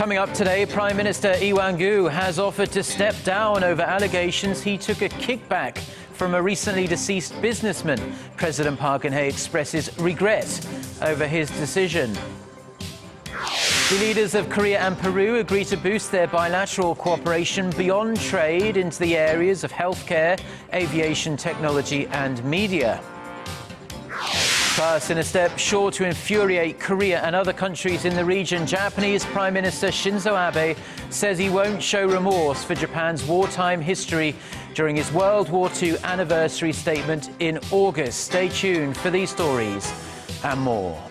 Coming up today, Prime Minister Lee Wan-Koo has offered to step down over allegations he took a kickback from a recently deceased businessman. President Park Geun-hye expresses regret over his decision. The leaders of Korea and Peru agree to boost their bilateral cooperation beyond trade into the areas of healthcare, aviation technology and media. Plus, in a step sure to infuriate Korea and other countries in the region, Japanese Prime Minister Shinzo Abe says he won't show remorse for Japan's wartime history during his World War II anniversary statement in August. Stay tuned for these stories and more.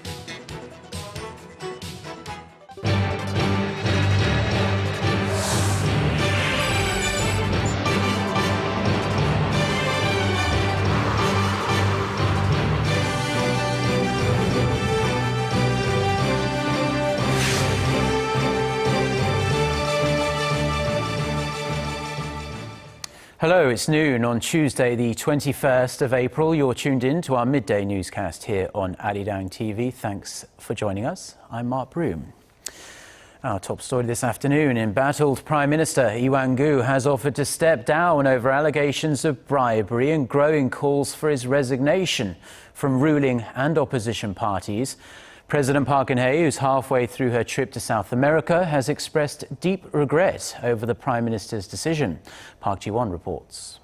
Hello, it's noon on Tuesday, the 21st of April. You're tuned in to our midday newscast here on Arirang TV. Thanks for joining us. I'm Mark Broome. Our top story this afternoon: embattled Prime Minister Lee Wan-Koo has offered to step down over allegations of bribery and growing calls for his resignation from ruling and opposition parties. President Park Geun-hye, who's halfway through her trip to South America, has expressed deep regret over the Prime Minister's decision. Park Ji-won reports.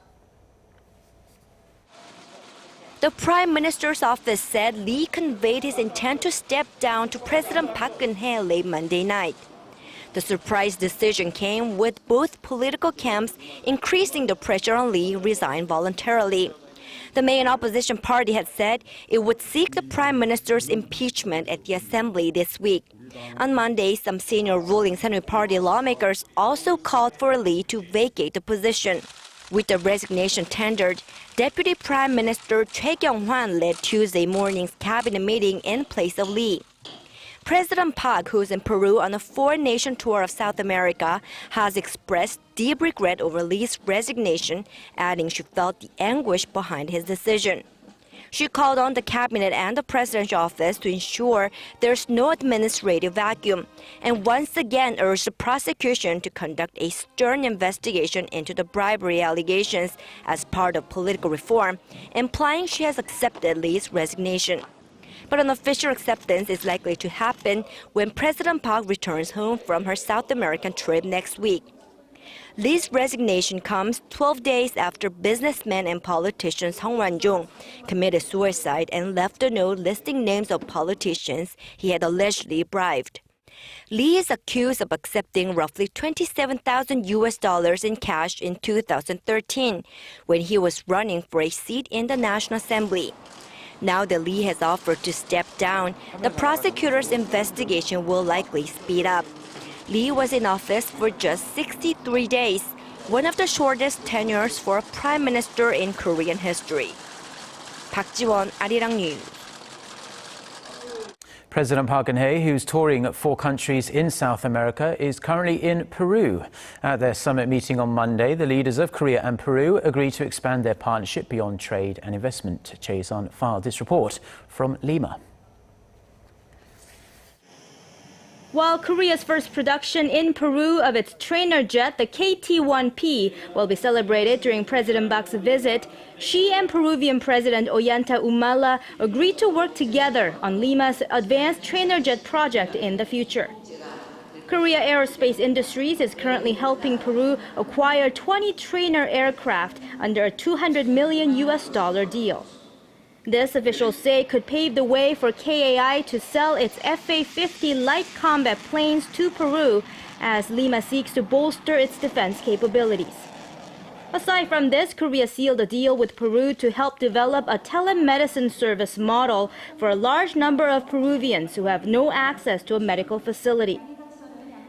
The Prime Minister's office said Lee conveyed his intent to step down to President Park Geun-hye late Monday night. The surprise decision came with both political camps increasing the pressure on Lee to resign voluntarily. The main opposition party had said it would seek the Prime Minister's impeachment at the Assembly this week. On Monday, some senior ruling Centre Party lawmakers also called for Lee to vacate the position. With the resignation tendered, Deputy Prime Minister Choi Kyung-hwan led Tuesday morning's cabinet meeting in place of Lee. President Park, who's in Peru on a four-nation tour of South America, has expressed deep regret over Lee's resignation, adding she felt the anguish behind his decision. She called on the cabinet and the presidential office to ensure there's no administrative vacuum, and once again urged the prosecution to conduct a stern investigation into the bribery allegations as part of political reform, implying she has accepted Lee's resignation. But an official acceptance is likely to happen when President Park returns home from her South American trip next week. Lee's resignation comes 12 days after businessman and politician Song Wan-jung committed suicide and left a note listing names of politicians he had allegedly bribed. Lee is accused of accepting roughly $27,000 in cash in 2013 when he was running for a seat in the National Assembly. Now that Lee has offered to step down, the prosecutor's investigation will likely speed up. Lee was in office for just 63 days, one of the shortest tenures for a prime minister in Korean history. Park Ji-won, Arirang News. President Park Geun-hye, who's touring 4 countries in South America, is currently in Peru. At their summit meeting on Monday, the leaders of Korea and Peru agreed to expand their partnership beyond trade and investment. Jae-sun filed this report from Lima. While Korea's first production in Peru of its trainer jet, the KT-1P, will be celebrated during President Park's visit, Xi and Peruvian President Ollanta Humala agreed to work together on Lima's advanced trainer jet project in the future. Korea Aerospace Industries is currently helping Peru acquire 20 trainer aircraft under a $200 million deal. This, officials say, could pave the way for KAI to sell its FA-50 light combat planes to Peru as Lima seeks to bolster its defense capabilities. Aside from this, Korea sealed a deal with Peru to help develop a telemedicine service model for a large number of Peruvians who have no access to a medical facility.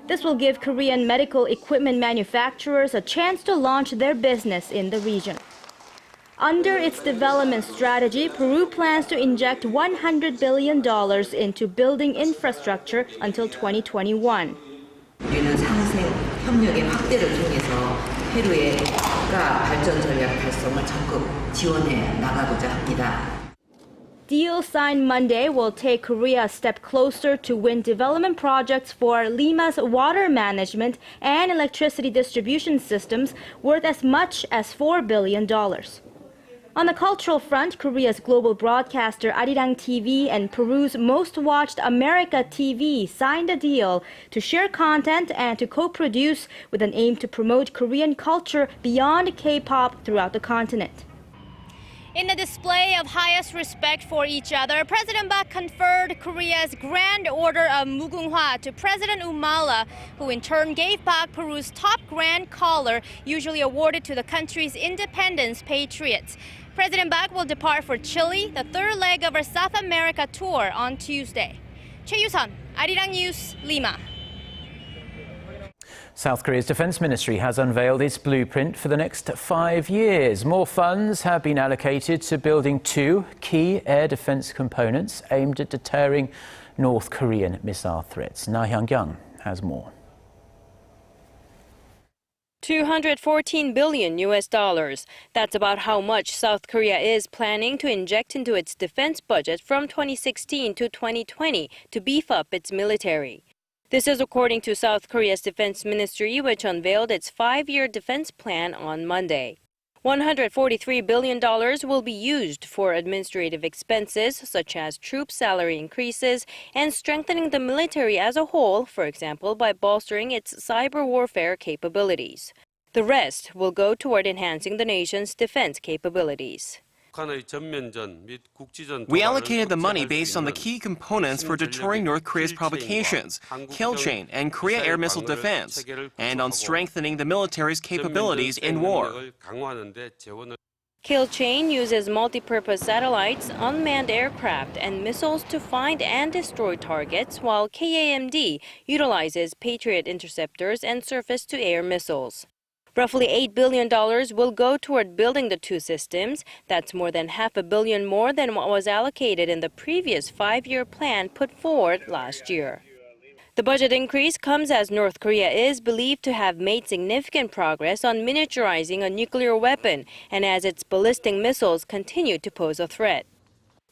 This will give Korean medical equipment manufacturers a chance to launch their business in the region. Under its development strategy, Peru plans to inject $100 billion into building infrastructure until 2021. 우리는 상생 협력의 확대를 통해서 페루의 국가 발전 전략 달성을 적극 지원해 나가고자 합니다. deal signed Monday will take Korea a step closer to win development projects for Lima's water management and electricity distribution systems worth as much as $4 billion. On the cultural front, Korea's global broadcaster Arirang TV and Peru's most watched America TV signed a deal to share content and to co-produce with an aim to promote Korean culture beyond K-pop throughout the continent. In a display of highest respect for each other, President Park conferred Korea's Grand Order of Mugunghwa to President Humala, who in turn gave Park Peru's top Grand Collar, usually awarded to the country's independence patriots. President Park will depart for Chile, the third leg of her South America tour, on Tuesday. Choi Yu-sun, Arirang News, Lima. South Korea's Defense Ministry has unveiled its blueprint for the next 5 years. More funds have been allocated to building 2 key air defense components aimed at deterring North Korean missile threats. Na Hyung-kyung has more. $214 billion. That's about how much South Korea is planning to inject into its defense budget from 2016 to 2020 to beef up its military. This is according to South Korea's Defense Ministry, which unveiled its 5-year defense plan on Monday. $143 billion will be used for administrative expenses, such as troop salary increases and strengthening the military as a whole, for example, by bolstering its cyber warfare capabilities. The rest will go toward enhancing the nation's defense capabilities. We allocated the money based on the key components for deterring North Korea's provocations, kill chain and Korea air missile defense, and on strengthening the military's capabilities in war. Kill chain uses multi-purpose satellites, unmanned aircraft, and missiles to find and destroy targets, while KAMD utilizes Patriot interceptors and surface-to-air missiles. Roughly $8 billion will go toward building the 2 systems. That's more than $500 million more than what was allocated in the previous 5-year plan put forward last year. The budget increase comes as North Korea is believed to have made significant progress on miniaturizing a nuclear weapon and as its ballistic missiles continue to pose a threat.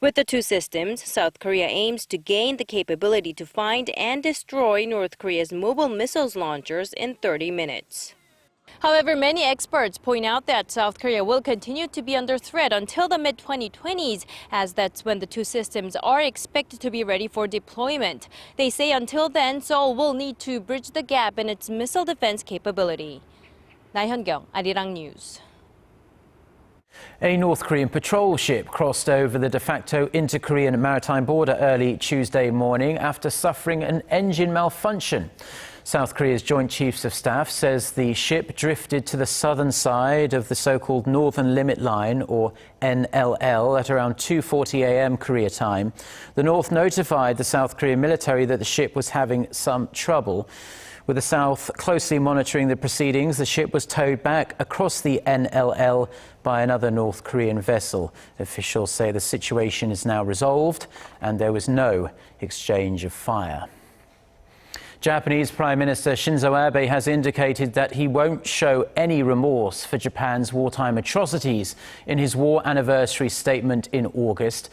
With the 2 systems, South Korea aims to gain the capability to find and destroy North Korea's mobile missiles launchers in 30 minutes. However, many experts point out that South Korea will continue to be under threat until the mid-2020s, as that's when the 2 systems are expected to be ready for deployment. They say until then, Seoul will need to bridge the gap in its missile defense capability. Na Hyun-kyung, Arirang News. A North Korean patrol ship crossed over the de facto inter-Korean maritime border early Tuesday morning after suffering an engine malfunction. South Korea's Joint Chiefs of Staff says the ship drifted to the southern side of the so-called Northern Limit Line, or NLL, at around 2:40 a.m. Korea time. The North notified the South Korean military that the ship was having some trouble. With the South closely monitoring the proceedings, the ship was towed back across the NLL by another North Korean vessel. Officials say the situation is now resolved and there was no exchange of fire. Japanese Prime Minister Shinzo Abe has indicated that he won't show any remorse for Japan's wartime atrocities in his war anniversary statement in August.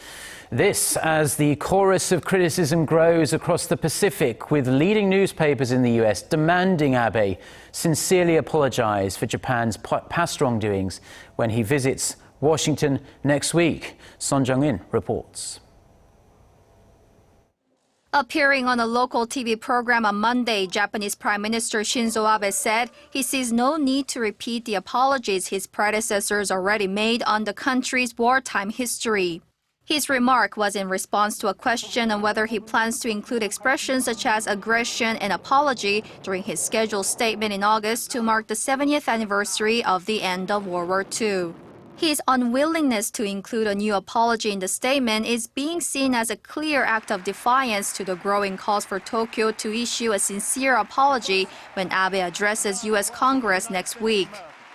This as the chorus of criticism grows across the Pacific, with leading newspapers in the US demanding Abe sincerely apologize for Japan's past wrongdoings when he visits Washington next week. Son Jung-in reports. Appearing on a local TV program on Monday, Japanese Prime Minister Shinzo Abe said he sees no need to repeat the apologies his predecessors already made on the country's wartime history. His remark was in response to a question on whether he plans to include expressions such as aggression and apology during his scheduled statement in August to mark the 70th anniversary of the end of World War II. His unwillingness to include a new apology in the statement is being seen as a clear act of defiance to the growing calls for Tokyo to issue a sincere apology when Abe addresses U.S. Congress next week.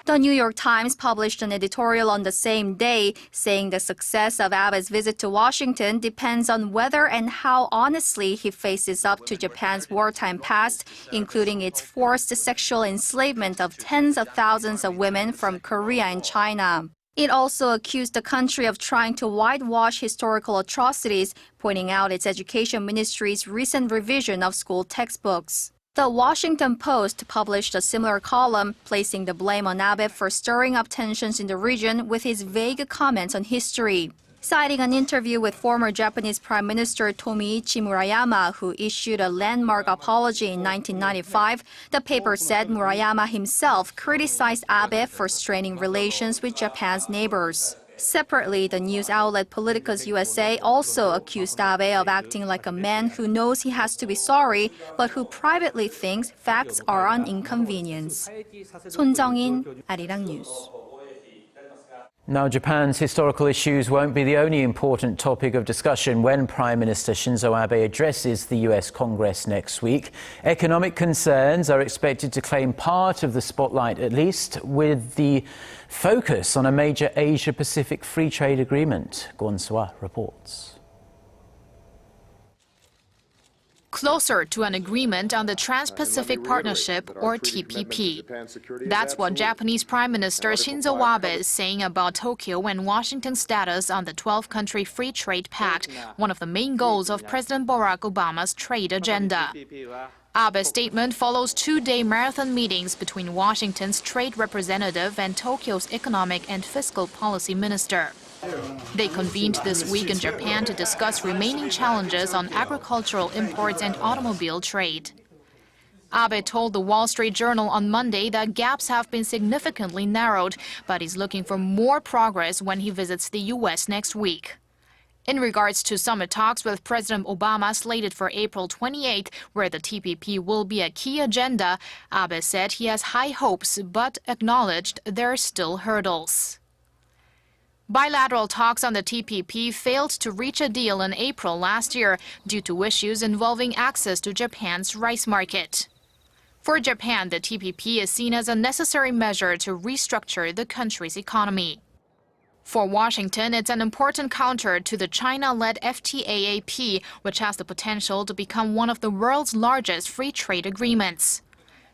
The New York Times published an editorial on the same day saying the success of Abe's visit to Washington depends on whether and how honestly he faces up to Japan's wartime past, including its forced sexual enslavement of tens of thousands of women from Korea and China. It also accused the country of trying to whitewash historical atrocities, pointing out its education ministry's recent revision of school textbooks. The Washington Post published a similar column, placing the blame on Abe for stirring up tensions in the region with his vague comments on history. Citing an interview with former Japanese Prime Minister Tomiichi Murayama, who issued a landmark apology in 1995, the paper said Murayama himself criticized Abe for straining relations with Japan's neighbors. Separately, the news outlet Politicus USA also accused Abe of acting like a man who knows he has to be sorry, but who privately thinks facts are an inconvenience. 손정인, Arirang News. Now, Japan's historical issues won't be the only important topic of discussion when Prime Minister Shinzo Abe addresses the US Congress next week. Economic concerns are expected to claim part of the spotlight, at least, with the focus on a major Asia-Pacific free trade agreement. Gwon-swa reports. Closer to an agreement on the Trans-Pacific Partnership, or TPP. That's what Japanese Prime Minister Shinzo Abe is saying about Tokyo and Washington's status on the 12-country Free Trade Pact, one of the main goals of President Barack Obama's trade agenda. Abe's statement follows two-day marathon meetings between Washington's trade representative and Tokyo's economic and fiscal policy minister. They convened this week in Japan to discuss remaining challenges on agricultural imports and automobile trade. Abe told the Wall Street Journal on Monday that gaps have been significantly narrowed, but he's looking for more progress when he visits the U.S. next week. In regards to summit talks with President Obama slated for April 28, where the TPP will be a key agenda, Abe said he has high hopes but acknowledged there are still hurdles. Bilateral talks on the TPP failed to reach a deal in April last year due to issues involving access to Japan's rice market. For Japan, the TPP is seen as a necessary measure to restructure the country's economy. For Washington, it's an important counter to the China-led FTAAP, which has the potential to become one of the world's largest free trade agreements.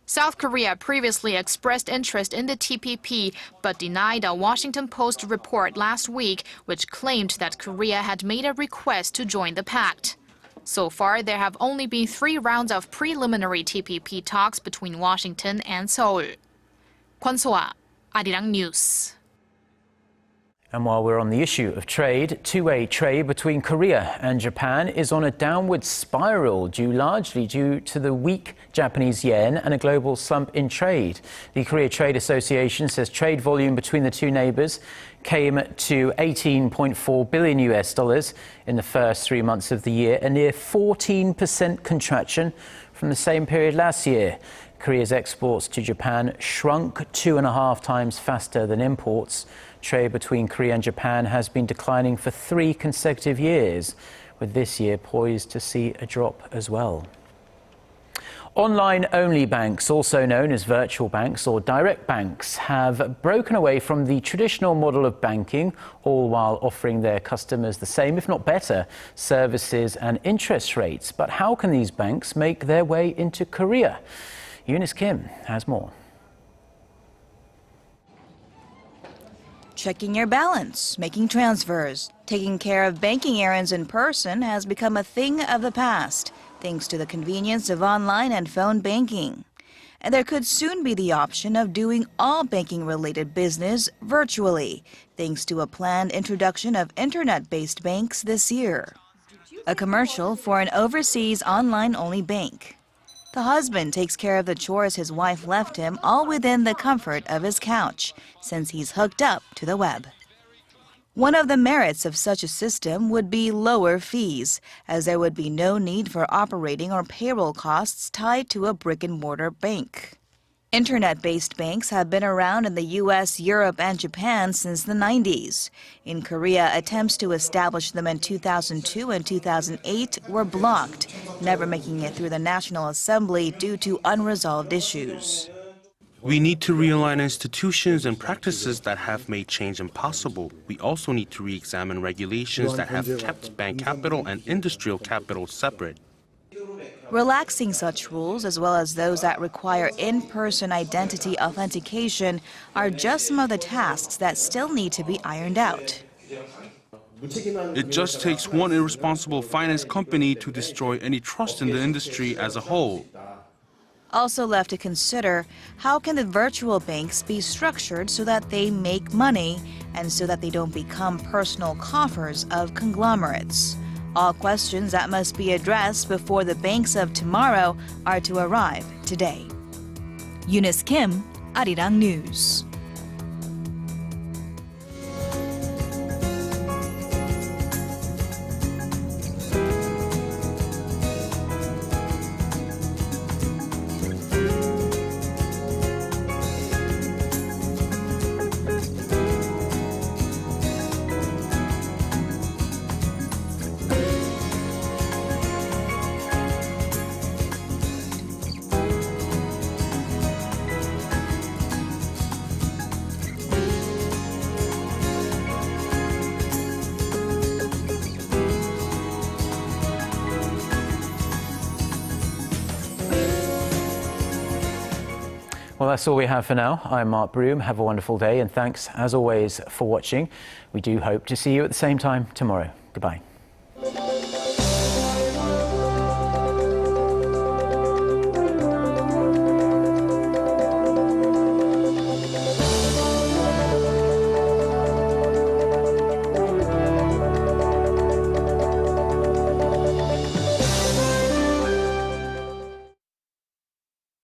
South Korea previously expressed interest in the TPP, but denied a Washington Post report last week, which claimed that Korea had made a request to join the pact. So far, there have only been 3 rounds of preliminary TPP talks between Washington and Seoul. Gwon-swa, Arirang News. And while we're on the issue of trade, two-way trade between Korea and Japan is on a downward spiral largely due to the weak Japanese yen and a global slump in trade. The Korea Trade Association says trade volume between the two neighbors came to $18.4 billion in the first 3 months of the year, a near 14% contraction from the same period last year. Korea's exports to Japan shrunk 2.5 times faster than imports. Trade between Korea and Japan has been declining for 3 consecutive years, with this year poised to see a drop as well. Online-only banks, also known as virtual banks or direct banks, have broken away from the traditional model of banking, all while offering their customers the same, if not better, services and interest rates. But how can these banks make their way into Korea? Eunice Kim has more. Checking your balance, making transfers, taking care of banking errands in person has become a thing of the past, thanks to the convenience of online and phone banking. And there could soon be the option of doing all banking-related business virtually, thanks to a planned introduction of internet-based banks this year. A commercial for an overseas online-only bank. The husband takes care of the chores his wife left him, all within the comfort of his couch, since he's hooked up to the web. One of the merits of such a system would be lower fees, as there would be no need for operating or payroll costs tied to a brick-and-mortar bank. Internet-based banks have been around in the U.S., Europe, and Japan since the 90s. In Korea, attempts to establish them in 2002 and 2008 were blocked, never making it through the National Assembly due to unresolved issues. We need to realign institutions and practices that have made change impossible. We also need to re-examine regulations that have kept bank capital and industrial capital separate. Relaxing such rules, as well as those that require in-person identity authentication, are just some of the tasks that still need to be ironed out. It just takes one irresponsible finance company to destroy any trust in the industry as a whole. Also left to consider, how can the virtual banks be structured so that they make money and so that they don't become personal coffers of conglomerates? All questions that must be addressed before the banks of tomorrow are to arrive today. Eunice Kim, Arirang News. Well, that's all we have for now. I'm Mark Broome. Have a wonderful day, and thanks, as always, for watching. We do hope to see you at the same time tomorrow. Goodbye.